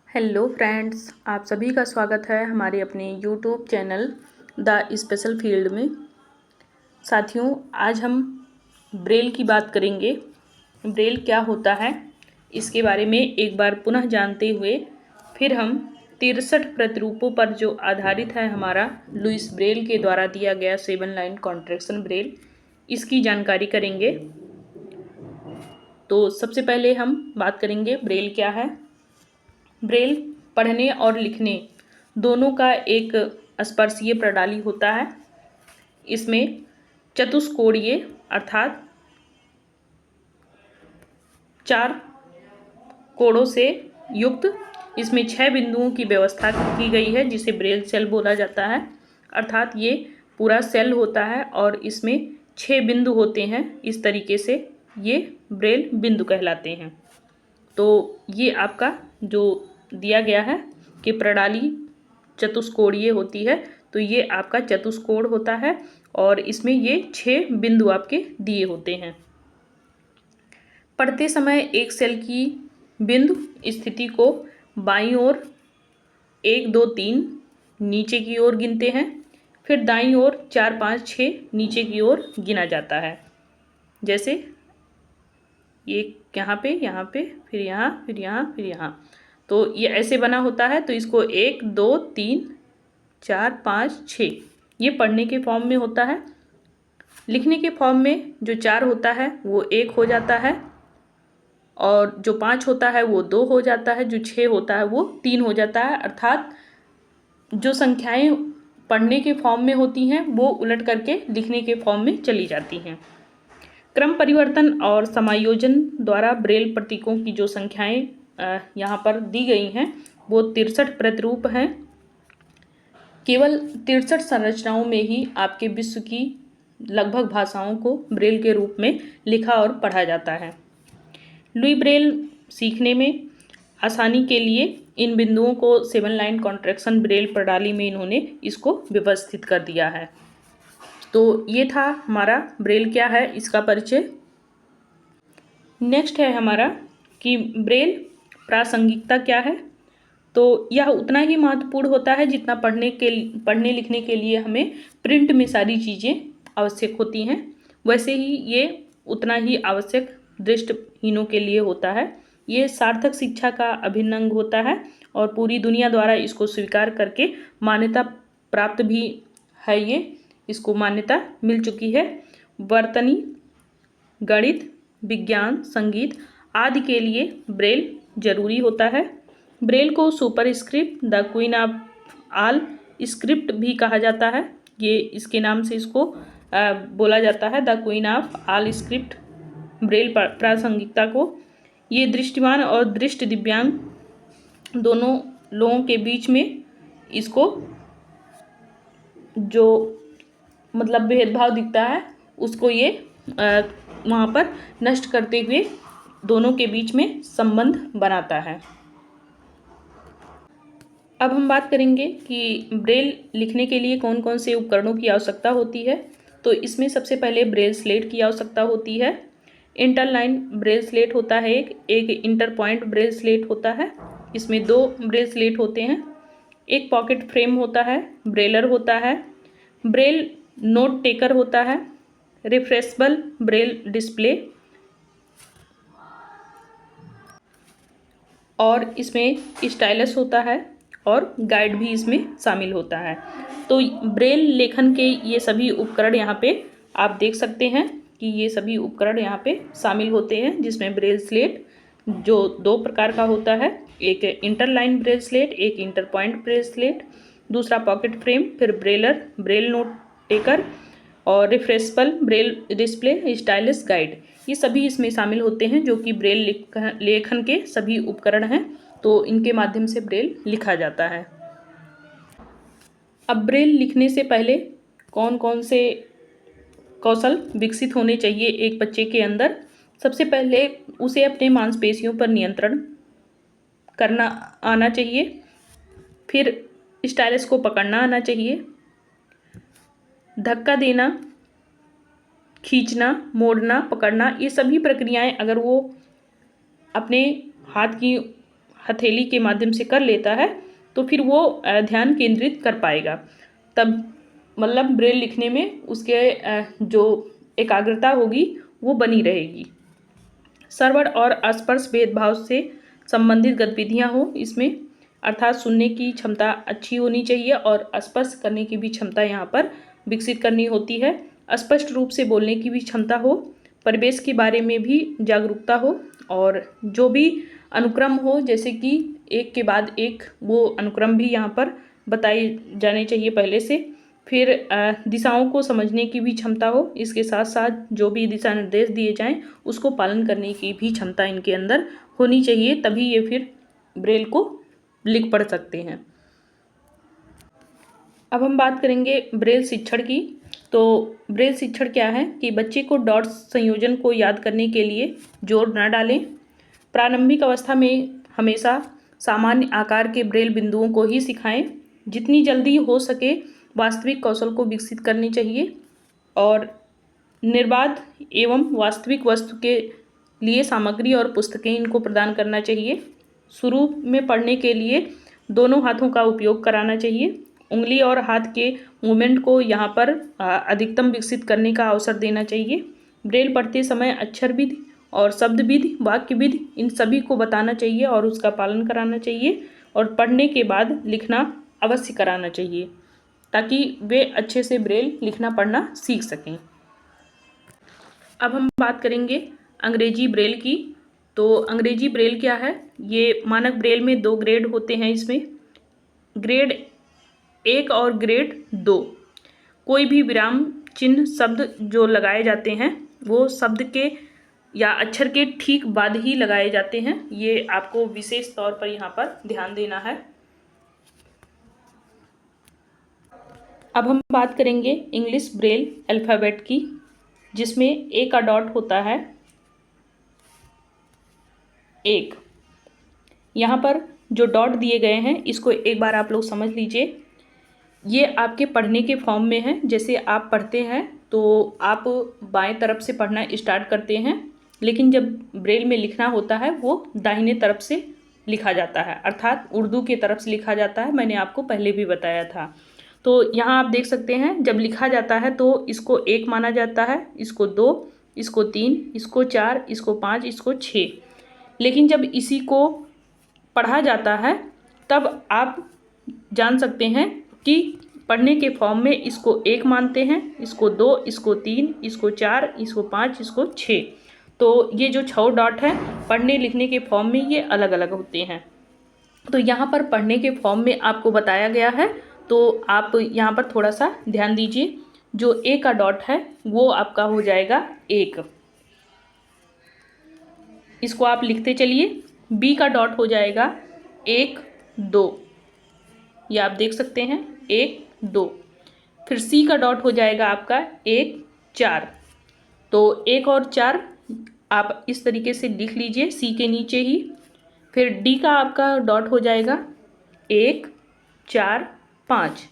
Hello friends, आप सभी का स्वागत है हमारे अपने YouTube channel the special field में। साथियों, आज हम ब्रेल की बात करेंगे। ब्रेल क्या होता है इसके बारे में एक बार पुनः जानते हुए फिर हम 63 प्रतिरूपों पर जो आधारित है हमारा लुइस ब्रेल के द्वारा दिया गया 7 लाइन कॉन्ट्रैक्शन ब्रेल, इसकी जानकारी करेंगे। तो सबसे पहले हम बात करेंगे ब्रेल क्या है। ब्रेल पढ़ने और लिखने दोनों का एक स्पर्शीय प्रणाली होता है। इसमें चतुष्कोणीय अर्थात 4 कोणों से युक्त इसमें 6 बिंदुओं की व्यवस्था की गई है, जिसे ब्रेल सेल बोला जाता है। अर्थात ये पूरा सेल होता है और इसमें 6 बिंदु होते हैं। इस तरीके से ये ब्रेल बिंदु कहलाते हैं। तो ये आपका जो दिया गया है कि प्रणाली चतुष्कोणीय होती है, तो ये आपका चतुष्कोण होता है और इसमें ये 6 बिंदु आपके दिए होते हैं। पढ़ते समय एक सेल की बिंदु स्थिति को बाईं ओर 1 2 3 नीचे की ओर गिनते हैं, फिर दाईं ओर 4 5 6 नीचे की ओर गिना जाता है। जैसे ये यहाँ पे फिर यहाँ फिर यहाँ फिर यहाँ, तो ये ऐसे बना होता है। तो इसको 1 2 3 4 5 6 ये पढ़ने के फॉर्म में होता है। लिखने के फॉर्म में जो 4 होता है वो 1 हो जाता है और जो 5 होता है वो 2 हो जाता है, जो 6 होता है वो 3 हो जाता है। अर्थात जो संख्याएं पढ़ने के फॉर्म में होती हैं वो उलट करके लिखने के फॉर्म में चली जाती हैं। क्रम परिवर्तन और समायोजन द्वारा ब्रेल प्रतीकों की जो संख्याएं यहाँ पर दी गई हैं वो 63 प्रतिरूप हैं। केवल 63 संरचनाओं में ही आपके विश्व की लगभग भाषाओं को ब्रेल के रूप में लिखा और पढ़ा जाता है। लुई ब्रेल सीखने में आसानी के लिए इन बिंदुओं को 7 लाइन कॉन्ट्रैक्शन ब्रेल प्रणाली में इन्होंने इसको व्यवस्थित कर दिया है। तो ये था हमारा ब्रेल क्या है इसका परिचय। नेक्स्ट है हमारा कि ब्रेल प्रासंगिकता क्या है। तो यह उतना ही महत्वपूर्ण होता है जितना पढ़ने लिखने के लिए हमें प्रिंट में सारी चीज़ें आवश्यक होती हैं, वैसे ही ये उतना ही आवश्यक दृष्टिहीनों के लिए होता है। ये सार्थक शिक्षा का अभिन्न अंग होता है और पूरी दुनिया द्वारा इसको स्वीकार करके मान्यता प्राप्त भी है। ये इसको मान्यता मिल चुकी है। वर्तनी, गणित, विज्ञान, संगीत आदि के लिए ब्रेल जरूरी होता है। ब्रेल को superscript, the queen of all script भी कहा जाता है। ये इसके नाम से इसको बोला जाता है, the queen of all script. Braille प्रासंगिकता को ये दृष्टिमान और दृष्टि दिव्यांग दोनों लोगों के बीच में इसको जो मतलब भेदभाव दिखता है उसको ये वहाँ पर नष्ट करते हुए दोनों के बीच में संबंध बनाता है। अब हम बात करेंगे कि ब्रेल लिखने के लिए कौन कौन से उपकरणों की आवश्यकता होती है। तो इसमें सबसे पहले ब्रेल स्लेट की आवश्यकता होती है। इंटरलाइन ब्रेल स्लेट होता है, एक इंटर पॉइंट ब्रेल स्लेट होता है। इसमें 2 ब्रेल स्लेट होते हैं। एक पॉकेट फ्रेम होता है, ब्रेलर होता है, ब्रेल नोट टेकर होता है, रिफ्रेशेबल ब्रेल डिस्प्ले और इसमें स्टाइलस होता है और गाइड भी इसमें शामिल होता है। तो ब्रेल लेखन के ये सभी उपकरण यहाँ पे आप देख सकते हैं कि ये सभी उपकरण यहाँ पे शामिल होते हैं, जिसमें ब्रेल स्लेट जो 2 प्रकार का होता है, एक इंटरलाइन ब्रेल स्लेट, एक इंटर पॉइंट ब्रेल स्लेट, दूसरा पॉकेट फ्रेम, फिर ब्रेलर, ब्रेल नोट टेकर और refreshable Braille display, stylus, guide, ये सभी इसमें शामिल होते हैं जो कि ब्रेल लेखन के सभी उपकरण हैं। तो इनके माध्यम से ब्रेल लिखा जाता है। अब ब्रेल लिखने से पहले कौन कौन से कौशल विकसित होने चाहिए एक बच्चे के अंदर। सबसे पहले उसे अपने मांसपेशियों पर नियंत्रण करना आना चाहिए, फिर स्टाइलस को पकड़ना आना चाहिए, धक्का देना, खींचना, मोड़ना, पकड़ना, ये सभी प्रक्रियाएं अगर वो अपने हथेली के माध्यम से कर लेता है तो फिर वो ध्यान केंद्रित कर पाएगा, तब मतलब ब्रेल लिखने में उसके जो एकाग्रता होगी वो बनी रहेगी। श्रवण और स्पर्श भेदभाव से संबंधित गतिविधियां हो इसमें, अर्थात सुनने की क्षमता अच्छी होनी चाहिए और स्पर्श करने की भी क्षमता यहाँ पर विकसित करनी होती है। स्पष्ट रूप से बोलने की भी क्षमता हो, परिवेश के बारे में भी जागरूकता हो, और जो भी अनुक्रम हो जैसे कि एक के बाद एक वो अनुक्रम भी यहाँ पर बताए जाने चाहिए पहले से। फिर दिशाओं को समझने की भी क्षमता हो, इसके साथ साथ जो भी दिशा निर्देश दिए जाएं उसको पालन करने की भी क्षमता इनके अंदर होनी चाहिए, तभी ये फिर ब्रेल को लिख पढ़ सकते हैं। अब हम बात करेंगे ब्रेल शिक्षण की। तो ब्रेल शिक्षण क्या है कि बच्चे को डॉट्स संयोजन को याद करने के लिए जोर न डालें। प्रारंभिक अवस्था में हमेशा सामान्य आकार के ब्रेल बिंदुओं को ही सिखाएं। जितनी जल्दी हो सके वास्तविक कौशल को विकसित करनी चाहिए और निर्बाध एवं वास्तविक वस्तु के लिए सामग्री और पुस्तकें इनको प्रदान करना चाहिए। शुरू में पढ़ने के लिए दोनों हाथों का उपयोग कराना चाहिए। उंगली और हाथ के मूवमेंट को यहाँ पर अधिकतम विकसित करने का अवसर देना चाहिए। ब्रेल पढ़ते समय अक्षर विधि और शब्द विधि, वाक्य विधि, इन सभी को बताना चाहिए और उसका पालन कराना चाहिए, और पढ़ने के बाद लिखना अवश्य कराना चाहिए ताकि वे अच्छे से ब्रेल लिखना पढ़ना सीख सकें। अब हम बात करेंगे अंग्रेजी ब्रेल की। तो अंग्रेजी ब्रेल क्या है, ये मानक ब्रेल में 2 ग्रेड होते हैं। इसमें ग्रेड 1 और ग्रेड 2। कोई भी विराम चिन्ह शब्द जो लगाए जाते हैं वो शब्द के या अक्षर के ठीक बाद ही लगाए जाते हैं, ये आपको विशेष तौर पर यहाँ पर ध्यान देना है। अब हम बात करेंगे इंग्लिश ब्रेल अल्फ़ाबेट की, जिसमें ए का डॉट होता है 1। यहाँ पर जो डॉट दिए गए हैं इसको एक बार आप लोग समझ लीजिए। ये आपके पढ़ने के फॉर्म में है। जैसे आप पढ़ते हैं तो आप बाएं तरफ से पढ़ना स्टार्ट करते हैं, लेकिन जब ब्रेल में लिखना होता है वो दाहिने तरफ से लिखा जाता है, अर्थात उर्दू के तरफ से लिखा जाता है। मैंने आपको पहले भी बताया था। तो यहाँ आप देख सकते हैं जब लिखा जाता है तो इसको 1 माना जाता है, इसको 2, इसको 3, इसको 4, इसको 5, इसको 6। लेकिन जब इसी को पढ़ा जाता है तब आप जान सकते हैं कि पढ़ने के फॉर्म में इसको 1 मानते हैं, इसको 2, इसको 3, इसको 4, इसको 5, इसको 6। तो ये जो 6 डॉट है पढ़ने लिखने के फॉर्म में ये अलग अलग होते हैं। तो यहाँ पर पढ़ने के फॉर्म में आपको बताया गया है, तो आप यहाँ पर थोड़ा सा ध्यान दीजिए। जो ए का डॉट है वो आपका हो जाएगा 1, इसको आप लिखते चलिए। बी का डॉट हो जाएगा 1, 2, ये आप देख सकते हैं 1, 2। फिर सी का डॉट हो जाएगा आपका 1, 4। तो 1 और 4 आप इस तरीके से लिख लीजिए सी के नीचे ही। फिर डी का आपका डॉट हो जाएगा 1, 4, 5।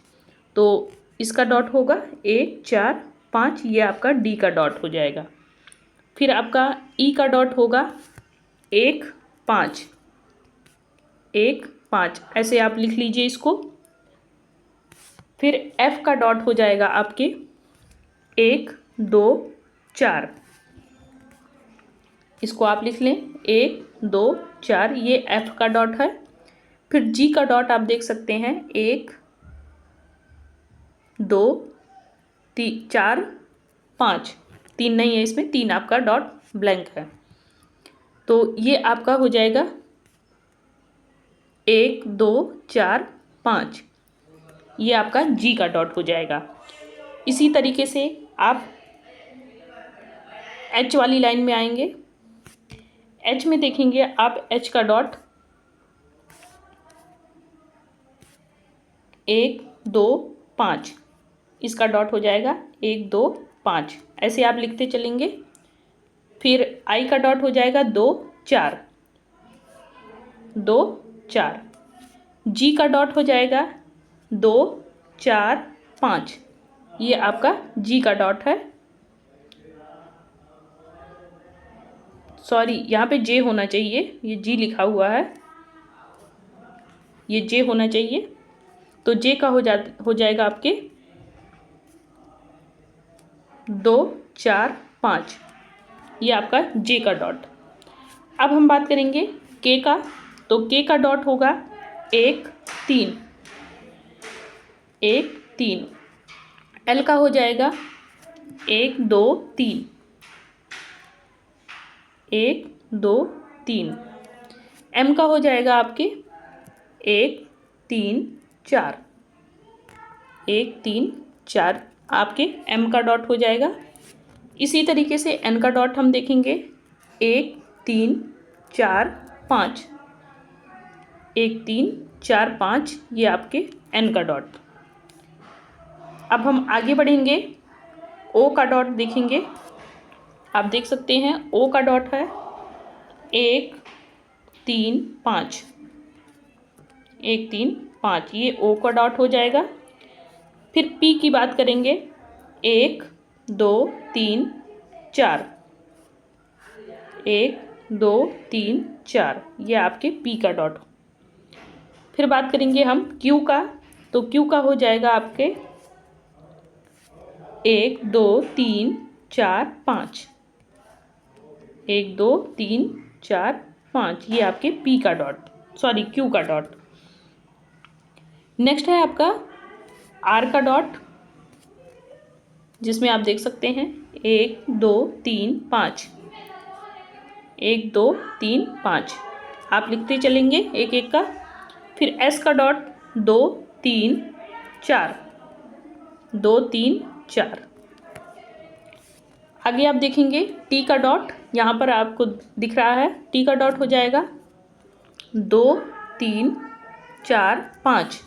तो इसका डॉट होगा 1, 4, 5, ये आपका डी का डॉट हो जाएगा। फिर आपका ई का डॉट होगा 1, 5, 1, 5, ऐसे आप लिख लीजिए इसको। फिर एफ का डॉट हो जाएगा आपके 1, 2, 4, इसको आप लिख लें 1, 2, 4, ये एफ का डॉट है। फिर जी का डॉट आप देख सकते हैं 1, 2, 3, 4, 5, 3 नहीं है इसमें, 3 आपका डॉट ब्लैंक है। तो ये आपका हो जाएगा 1, 2, 4, 5, ये आपका जी का डॉट हो जाएगा। इसी तरीके से आप एच वाली लाइन में आएंगे। एच में देखेंगे आप एच का डॉट 1, 2, 5, इसका डॉट हो जाएगा 1, 2, 5, ऐसे आप लिखते चलेंगे। फिर आई का डॉट हो जाएगा 2, 4, 2, 4। जी का डॉट हो जाएगा 2, 4, 5, ये आपका जी का डॉट है। सॉरी, यहाँ पे जे होना चाहिए, ये जी लिखा हुआ है। ये जे होना चाहिए, तो जे का हो जाएगा आपके 2 4 5, ये आपका जे का डॉट। अब हम बात करेंगे के का, तो के का डॉट होगा 1 3 1 3। एल का हो जाएगा 1 2 3 1 2 3। एम का हो जाएगा आपके 1 3 4 1 3 4, आपके एम का डॉट हो जाएगा। इसी तरीके से एन का डॉट हम देखेंगे 1 3 4 5 1 3 4 5, ये आपके एन का डॉट। अब हम आगे बढ़ेंगे, ओ का डॉट देखेंगे। आप देख सकते हैं ओ का डॉट है 1 3 5 1 3 5, ये ओ का डॉट हो जाएगा। फिर पी की बात करेंगे 1 2 3 4 1 2 3 4, ये आपके पी का डॉट। फिर बात करेंगे हम क्यू का, तो क्यू का हो जाएगा आपके 1 2 3 4 5 1 2 3 4 5, ये आपके पी का डॉट, सॉरी क्यू का डॉट। नेक्स्ट है आपका आर का डॉट, जिसमें आप देख सकते हैं 1 2 3 5 1 2 3 5, आप लिखते चलेंगे एक एक का। फिर एस का डॉट 2 3 4 2 3 4। आगे आप देखेंगे टी का डॉट, यहाँ पर आपको दिख रहा है टी का डॉट हो जाएगा 2 3 4 5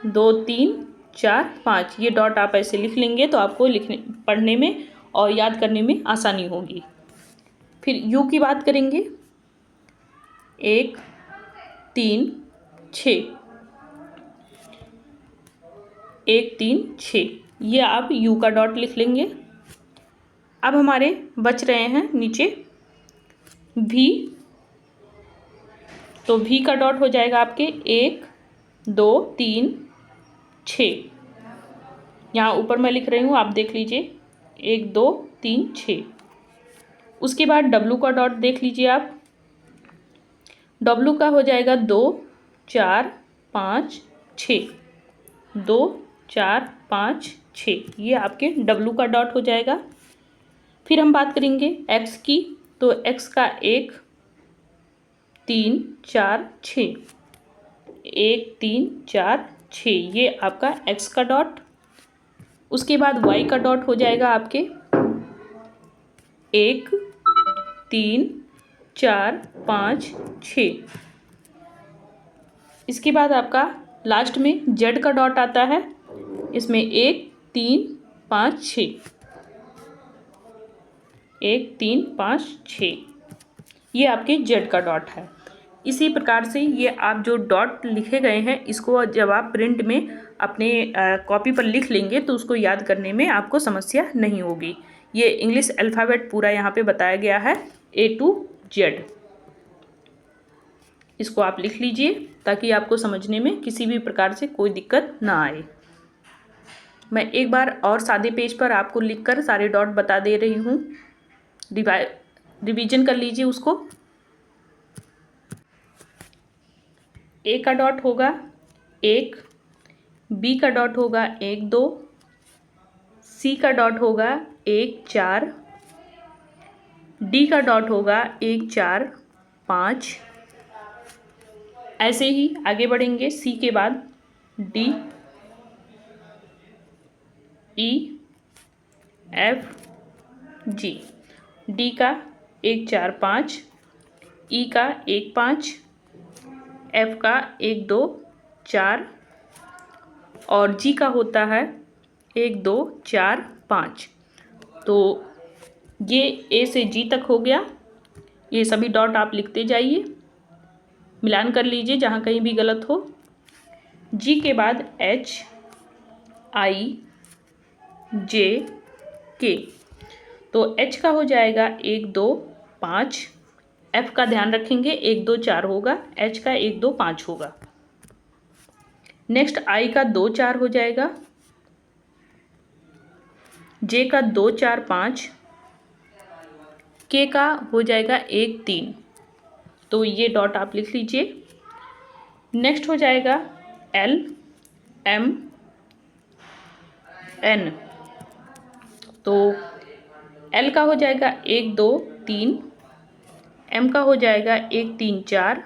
2 3 4 5, ये डॉट आप ऐसे लिख लेंगे तो आपको लिखने पढ़ने में और याद करने में आसानी होगी। फिर यू की बात करेंगे 1 3 6 1 3 6, ये आप यू का डॉट लिख लेंगे। अब हमारे बच रहे हैं नीचे वी, तो वी का डॉट हो जाएगा आपके 1 2 3 6, यहाँ ऊपर मैं लिख रही हूँ, आप देख लीजिए 1 2 3 6। उसके बाद डब्लू का डॉट देख लीजिए आप, डब्लू का हो जाएगा 2 4 5 6 2 4 5 6, ये आपके डब्लू का डॉट हो जाएगा। फिर हम बात करेंगे एक्स की, तो एक्स का 1 3 4 6 1 3 4 6, ये आपका एक्स का डॉट। उसके बाद वाई का डॉट हो जाएगा आपके 1 3 4 5 6। इसके बाद आपका लास्ट में जेड का डॉट आता है, इसमें 1 3 5 6 1 3 5 6, ये आपके जेड का डॉट है। इसी प्रकार से ये आप जो डॉट लिखे गए हैं, इसको जब आप प्रिंट में अपने कॉपी पर लिख लेंगे तो उसको याद करने में आपको समस्या नहीं होगी। ये इंग्लिश अल्फ़ाबेट पूरा यहाँ पे बताया गया है A to Z, इसको आप लिख लीजिए ताकि आपको समझने में किसी भी प्रकार से कोई दिक्कत ना आए। मैं एक बार और सादे पेज पर आपको लिखकर सारे डॉट बता दे रही हूँ, रिवीजन कर लीजिए उसको। ए का डॉट होगा 1, बी का डॉट होगा 1 2, सी का डॉट होगा 1 4, डी का डॉट होगा 1 4 5, ऐसे ही आगे बढ़ेंगे। सी के बाद D E F G, D का 1 4 5, ई का 1 5, एफ का 1 2 4 और जी का होता है 1 2 4 5। तो ये ए से जी तक हो गया। ये सभी डॉट आप लिखते जाइए, मिलान कर लीजिए जहाँ कहीं भी गलत हो। जी के बाद एच आई जे के, तो एच का हो जाएगा 1 2 5, F का ध्यान रखेंगे, 1 2 4 होगा, H का 1 2 5 होगा। नेक्स्ट I का 2 4 हो जाएगा, J का 2 4 5, K का हो जाएगा 1 3। तो ये डॉट आप लिख लीजिए। नेक्स्ट हो जाएगा L M N। तो L का हो जाएगा 1 2 3, M का हो जाएगा 1 3 4,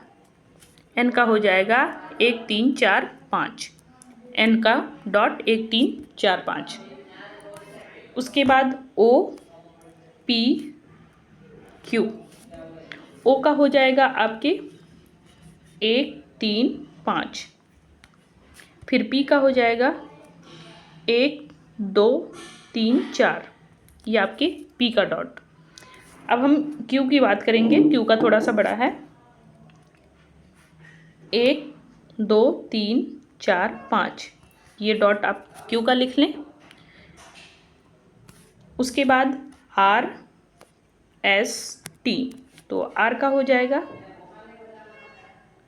N का हो जाएगा 1 3 4 5, N का डॉट 1 3 4 5। उसके बाद O P Q, O का हो जाएगा आपके 1 3 5, फिर P का हो जाएगा 1 2 3 4, ये आपके P का डॉट। अब हम Q की बात करेंगे, Q का थोड़ा सा बड़ा है, 1 2 3 4 5, ये डॉट आप Q का लिख लें। उसके बाद R S T, तो R का हो जाएगा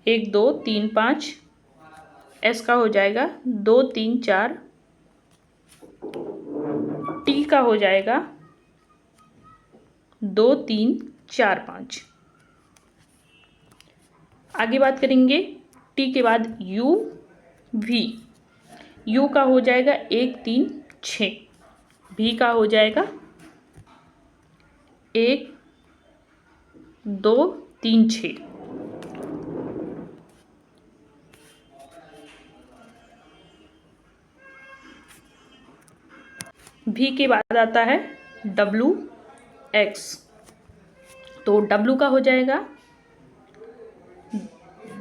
1 2 3 5, S का हो जाएगा 2 3 4, T का हो जाएगा 2 3 4 5। आगे बात करेंगे T के बाद U V, U का हो जाएगा 1 3 6, V का हो जाएगा 1 2 3 6। V के बाद आता है W X, तो W का हो जाएगा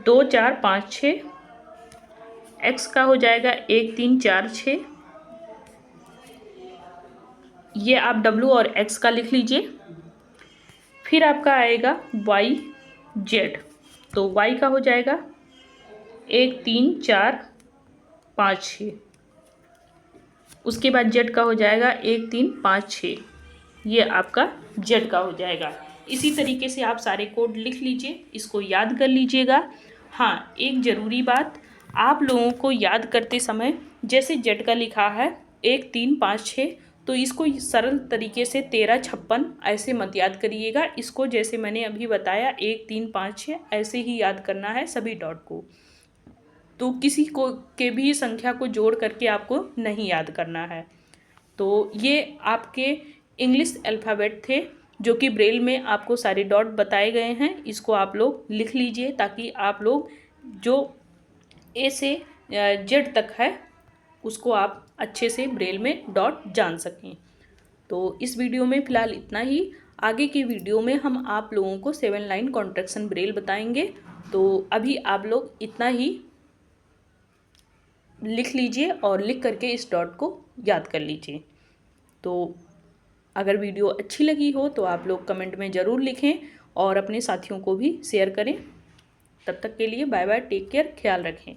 2 4 5 6, X का हो जाएगा 1 3 4 6, ये आप W और X का लिख लीजिए। फिर आपका आएगा Y Z, तो Y का हो जाएगा 1 3 4 5 6, उसके बाद Z का हो जाएगा 1 3 5 6, ये आपका Z का हो जाएगा। इसी तरीके से आप सारे कोड लिख लीजिए, इसको याद कर लीजिएगा। हाँ, एक ज़रूरी बात, आप लोगों को याद करते समय जैसे Z का लिखा है 1 3 5 6, तो इसको सरल तरीके से 13 56 ऐसे मत याद करिएगा। इसको जैसे मैंने अभी बताया 1 3 5 6 ऐसे ही याद करना है सभी डॉट को। तो किसी को के भी संख्या को जोड़ करके आपको नहीं याद करना है। तो ये आपके इंग्लिश अल्फ़ाबेट थे जो कि ब्रेल में आपको सारे डॉट बताए गए हैं। इसको आप लोग लिख लीजिए ताकि आप लोग जो ए से जेड तक है उसको आप अच्छे से ब्रेल में डॉट जान सकें। तो इस वीडियो में फ़िलहाल इतना ही। आगे की वीडियो में हम आप लोगों को 7 लाइन कॉन्ट्रैक्शन ब्रेल बताएंगे। तो अभी आप लोग इतना ही लिख लीजिए और लिख करके इस डॉट को याद कर लीजिए। तो अगर वीडियो अच्छी लगी हो तो आप लोग कमेंट में ज़रूर लिखें और अपने साथियों को भी शेयर करें। तब तक के लिए बाय बाय, टेक केयर, ख्याल रखें।